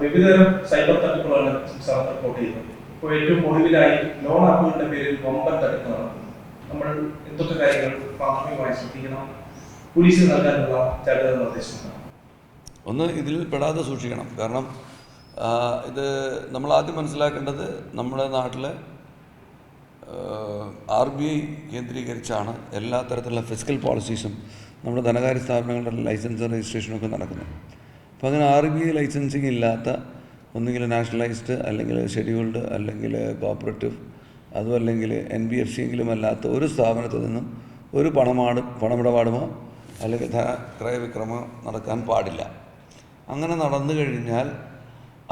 വിവിധതരം സൈബർ തട്ടിപ്പുകളാണ് സംസ്ഥാനത്ത് റിപ്പോർട്ട് ചെയ്യുന്നത്. ഇപ്പോൾ ഏറ്റവും ഒടുവിലായി ലോൺ ആപ്പുകളുടെ പേരിൽ വമ്പൻ തട്ടിപ്പ് നടക്കുന്നു. നമ്മൾ എന്തൊക്കെ കാര്യങ്ങൾ പ്രാഥമികമായി ശ്രദ്ധിക്കണം, പോലീസിന് നൽകാനുള്ള ജാഗ്രതാ നിർദ്ദേശങ്ങൾ? ഒന്ന്, ഇതിൽ പെടാതെ സൂക്ഷിക്കണം. കാരണം ഇത് നമ്മൾ ആദ്യം മനസ്സിലാക്കേണ്ടത് നമ്മുടെ നാട്ടിലെ RBI കേന്ദ്രീകരിച്ചാണ് എല്ലാ തരത്തിലുള്ള ഫിസിക്കൽ പോളിസീസും നമ്മുടെ ധനകാര്യ സ്ഥാപനങ്ങളുടെ ലൈസൻസ് രജിസ്ട്രേഷനൊക്കെ നടക്കുന്നത്. അപ്പോൾ അങ്ങനെ RBI ലൈസൻസിങ് ഇല്ലാത്ത ഒന്നുകിൽ നാഷണലൈസ്ഡ് അല്ലെങ്കിൽ ഷെഡ്യൂൾഡ് അല്ലെങ്കിൽ കോപ്പറേറ്റീവ് അതും അല്ലെങ്കിൽ NBFC എങ്കിലും അല്ലാത്ത ഒരു സ്ഥാപനത്തിൽ നിന്നും ഒരു പണമിടപാടുമോ അല്ലെങ്കിൽ ധനക്രയവിക്രമോ നടക്കാൻ പാടില്ല. അങ്ങനെ നടന്നു കഴിഞ്ഞാൽ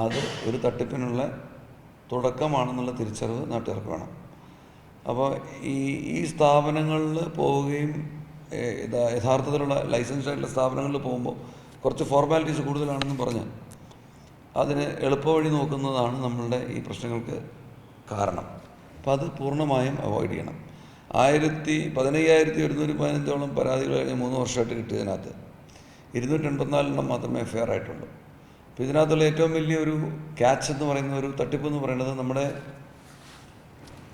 അത് ഒരു തട്ടിപ്പിനുള്ള തുടക്കമാണെന്നുള്ള തിരിച്ചറിവ് നാട്ടുകാർക്ക് വേണം. അപ്പോൾ ഈ സ്ഥാപനങ്ങളിൽ പോവുകയും യഥാർത്ഥത്തിലുള്ള ലൈസൻസ്ഡ് ആയിട്ടുള്ള സ്ഥാപനങ്ങളിൽ പോകുമ്പോൾ കുറച്ച് ഫോർമാലിറ്റീസ് കൂടുതലാണെന്നും പറഞ്ഞ് അതിന് എളുപ്പവഴി നോക്കുന്നതാണ് നമ്മളുടെ ഈ പ്രശ്നങ്ങൾക്ക് കാരണം. അപ്പോൾ അത് പൂർണ്ണമായും അവോയ്ഡ് ചെയ്യണം. 15,115 പരാതികൾ കഴിഞ്ഞ് 3 വർഷമായിട്ട് കിട്ടിയതിനകത്ത് 284 മാത്രമേ FIR ആയിട്ടുള്ളൂ. അപ്പോൾ ഇതിനകത്തുള്ള ഏറ്റവും വലിയൊരു ക്യാച്ച് എന്ന് പറയുന്ന ഒരു തട്ടിപ്പ് എന്ന് പറയുന്നത് നമ്മുടെ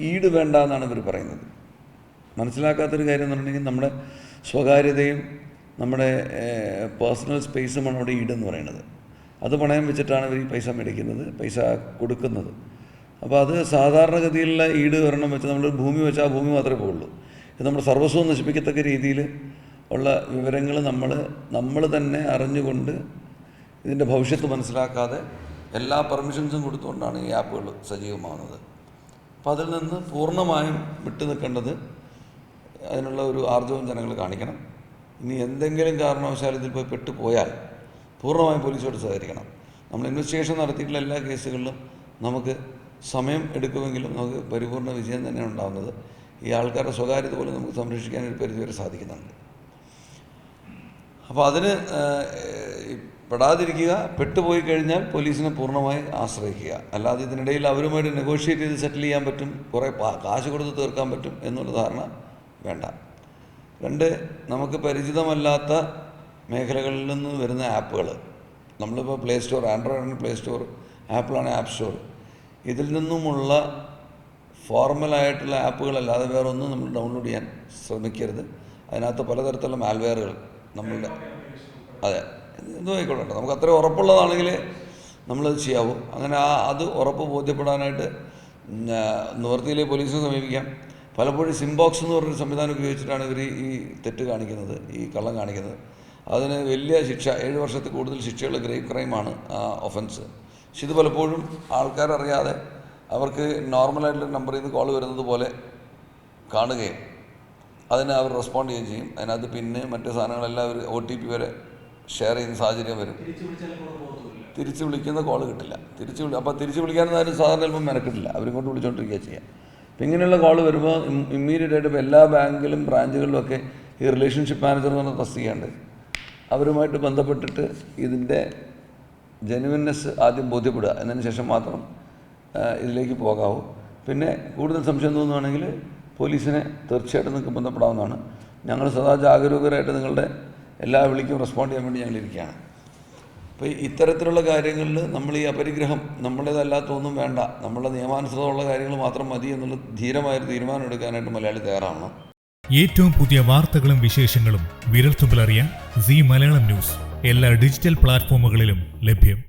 ഈട് വേണ്ട എന്നാണ് ഇവർ പറയുന്നത്. മനസ്സിലാക്കാത്തൊരു കാര്യം എന്ന് പറഞ്ഞിട്ടുണ്ടെങ്കിൽ നമ്മുടെ സ്വകാര്യതയും നമ്മുടെ പേഴ്സണൽ സ്പേസുമാണ് അവിടെ ഈടെന്ന് പറയുന്നത്. അത് പണയം വെച്ചിട്ടാണ് ഇവർ ഈ പൈസ മേടിക്കുന്നത്, പൈസ കൊടുക്കുന്നത്. അപ്പോൾ അത് സാധാരണഗതിയിലുള്ള ഈട് ഒരെണ്ണം വെച്ച് നമ്മൾ ഭൂമി വെച്ചാൽ ആ ഭൂമി മാത്രമേ പോകുള്ളൂ. ഇത് നമ്മുടെ സർവസ്വം നശിപ്പിക്കത്തക്ക രീതിയിൽ ഉള്ള വിവരങ്ങൾ നമ്മൾ തന്നെ അറിഞ്ഞുകൊണ്ട് ഇതിൻ്റെ ഭവിഷ്യത്ത് മനസ്സിലാക്കാതെ എല്ലാ പെർമിഷൻസും കൊടുത്തുകൊണ്ടാണ് ഈ ആപ്പുകൾ സജീവമാകുന്നത്. അപ്പോൾ അതിൽ നിന്ന് പൂർണ്ണമായും വിട്ടു നിൽക്കേണ്ടത് അതിനുള്ള ഒരു ആർജവം ജനങ്ങൾ കാണിക്കണം. ഇനി എന്തെങ്കിലും കാരണവശാൽ ഇതിൽ പോയി പെട്ടുപോയാൽ പൂർണ്ണമായും പോലീസോട് സഹകരിക്കണം. നമ്മൾ ഇൻവെസ്റ്റിഗേഷൻ നടത്തിയിട്ടുള്ള എല്ലാ കേസുകളിലും നമുക്ക് സമയം എടുക്കുമെങ്കിലും നമുക്ക് പരിപൂർണ്ണ വിജയം തന്നെ ഉണ്ടാകുന്നത്. ഈ ആൾക്കാരുടെ സ്വകാര്യത പോലും നമുക്ക് സംരക്ഷിക്കാൻ ഒരു പരിധിവരെ സാധിക്കുന്നുണ്ട്. അപ്പോൾ അതിന് പെടാതിരിക്കുക, പെട്ടുപോയി കഴിഞ്ഞാൽ പോലീസിനെ പൂർണ്ണമായി ആശ്രയിക്കുക. അല്ലാതെ ഇതിനിടയിൽ അവരുമായിട്ട് നെഗോഷിയേറ്റ് ചെയ്ത് സെറ്റിൽ ചെയ്യാൻ പറ്റും, കുറേ കാശ് കൊടുത്ത് തീർക്കാൻ പറ്റും എന്നുള്ള ധാരണ വേണ്ട. 2, നമുക്ക് പരിചിതമല്ലാത്ത മേഖലകളിൽ നിന്ന് വരുന്ന ആപ്പുകൾ, നമ്മളിപ്പോൾ പ്ലേ സ്റ്റോർ, ആൻഡ്രോയിഡാണ് പ്ലേ സ്റ്റോർ, ആപ്പിളാണ് ആപ്പ് സ്റ്റോർ, ഇതിൽ നിന്നുമുള്ള ഫോർമലായിട്ടുള്ള ആപ്പുകളല്ലാതെ വേറെ ഒന്നും നമ്മൾ ഡൗൺലോഡ് ചെയ്യാൻ ശ്രമിക്കരുത്. അതിനകത്ത് പലതരത്തിലുള്ള മാൽവെയറുകൾ നമ്മളുടെ എന്തോ ആയിക്കോട്ടെ, നമുക്ക് അത്ര ഉറപ്പുള്ളതാണെങ്കിൽ നമ്മളത് ചെയ്യാവൂ. അങ്ങനെ അത് ഉറപ്പ് ബോധ്യപ്പെടാനായിട്ട് നിവൃത്തിയിലെ പോലീസിനെ സമീപിക്കാം. പലപ്പോഴും സിംബോക്സ് എന്ന് പറഞ്ഞൊരു സംവിധാനം ഉപയോഗിച്ചിട്ടാണ് ഇവർ ഈ തെറ്റ് കാണിക്കുന്നത്, ഈ കള്ളം കാണിക്കുന്നത്. അതിന് വലിയ ശിക്ഷ, 7 വർഷത്തിൽ കൂടുതൽ ശിക്ഷയുള്ള ഗ്രേവ് ക്രൈമാണ് ആ ഒഫൻസ്. പക്ഷെ ഇത് പലപ്പോഴും ആൾക്കാരറിയാതെ അവർക്ക് നോർമലായിട്ടുള്ള നമ്പറിൽ നിന്ന് കോൾ വരുന്നത് പോലെ കാണുകയും അതിന് അവർ റെസ്പോണ്ട് ചെയ്യുകയും ചെയ്യും. അതിനകത്ത് പിന്നെ മറ്റ് സാധനങ്ങളെല്ലാം അവർ OTP വരെ ഷെയർ ചെയ്യുന്ന സാഹചര്യം വരും. തിരിച്ച് വിളിക്കുന്ന കോൾ കിട്ടില്ല. അപ്പോൾ തിരിച്ച് വിളിക്കാനൊന്നും സാധാരണ ചിലപ്പോൾ മെനക്കിട്ടില്ല, അവരിങ്ങോട്ട് വിളിച്ചുകൊണ്ടിരിക്കുക ചെയ്യാം. അപ്പം ഇങ്ങനെയുള്ള കോൾ വരുമ്പോൾ ഇമ്മീഡിയറ്റായിട്ട് ഇപ്പോൾ എല്ലാ ബാങ്കിലും ബ്രാഞ്ചുകളിലുമൊക്കെ ഈ റിലേഷൻഷിപ്പ് മാനേജർ എന്ന് പറഞ്ഞ തസ്തികയുണ്ട്. അവരുമായിട്ട് ബന്ധപ്പെട്ടിട്ട് ഇതിൻ്റെ ജെനുവിൻനെസ് ആദ്യം ബോധ്യപ്പെടുക, എന്നതിന് ശേഷം മാത്രം ഇതിലേക്ക് പോകാവൂ. പിന്നെ കൂടുതൽ സംശയം തോന്നുകയാണെങ്കിൽ പോലീസിനെ തീർച്ചയായിട്ടും നിങ്ങൾക്ക് ബന്ധപ്പെടാവുന്നതാണ്. ഞങ്ങൾ സദാ ജാഗരൂകരായിട്ട് നിങ്ങളുടെ എല്ലാ വിളിക്കും റെസ്പോണ്ട് ചെയ്യാൻ വേണ്ടി ഞങ്ങളിരിക്കുകയാണ്. അപ്പോൾ ഇത്തരത്തിലുള്ള കാര്യങ്ങളിൽ നമ്മൾ ഈ അപരിഗ്രഹം, നമ്മുടേതല്ലാത്തൊന്നും വേണ്ട, നമ്മളുടെ നിയമാനുസൃതമുള്ള കാര്യങ്ങൾ മാത്രം മതി എന്നുള്ള ധീരമായൊരു തീരുമാനം എടുക്കാനായിട്ട് മലയാളി തയ്യാറാവണം. ഏറ്റവും പുതിയ വാർത്തകളും വിശേഷങ്ങളും വിരൽത്തുമ്പിലറിയാൻ സീ മലയാളം ന്യൂസ് എല്ലാ ഡിജിറ്റൽ പ്ലാറ്റ്ഫോമുകളിലും ലഭ്യം.